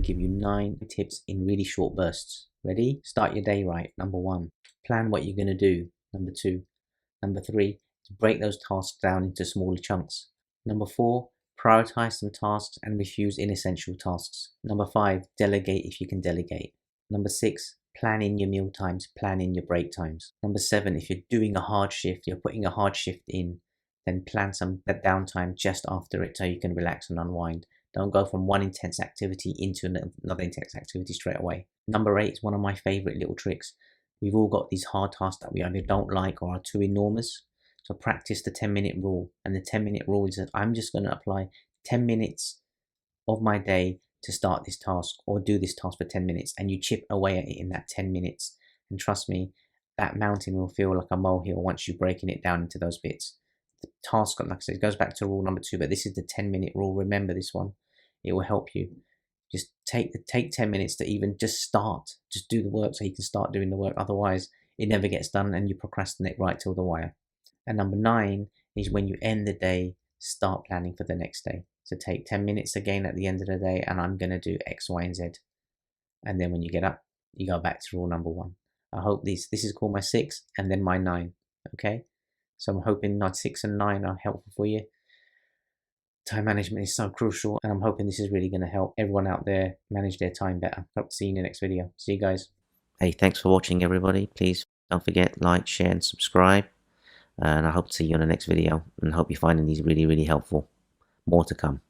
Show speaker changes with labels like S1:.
S1: to give you 9 tips in really short bursts. Ready? Start your day right. Number 1, plan what you're going to do. Number 2. Number 3, break those tasks down into smaller chunks. Number 4, prioritize some tasks and refuse inessential tasks. Number 5, delegate if you can delegate. Number 6, plan in your meal times, plan in your break times. Number 7, if you're doing a hard shift, you're putting a hard shift in, then plan some downtime just after it so you can relax and unwind. Don't go from one intense activity into another intense activity straight away. Number 8 is one of my favorite little tricks. We've all got these hard tasks that we either don't like or are too enormous. So practice the 10-minute rule. And the 10-minute rule is that I'm just going to apply 10 minutes of my day to start this task or do this task for 10 minutes. And you chip away at it in that 10 minutes. And trust me, that mountain will feel like a molehill once you're breaking it down into those bits. The task, like I said, it goes back to rule number 2, but this is the 10-minute rule. Remember this one. It will help you. Just take 10 minutes to even just start. Just do the work so you can start doing the work. Otherwise, it never gets done and you procrastinate right till the wire. And number 9 is when you end the day, start planning for the next day. So take 10 minutes again at the end of the day and I'm going to do X, Y, and Z. And then when you get up, you go back to rule number 1. I hope this is called my 6 and then my 9. Okay? So I'm hoping my 6 and 9 are helpful for you. Time management is so crucial and I'm hoping this is really going to help everyone out there manage their time better. Hope to see you in the next video. See you guys. Hey, thanks for watching everybody. Please don't forget, like, share and subscribe. And I hope to see you on the next video and hope you're finding these really, really helpful. More to come.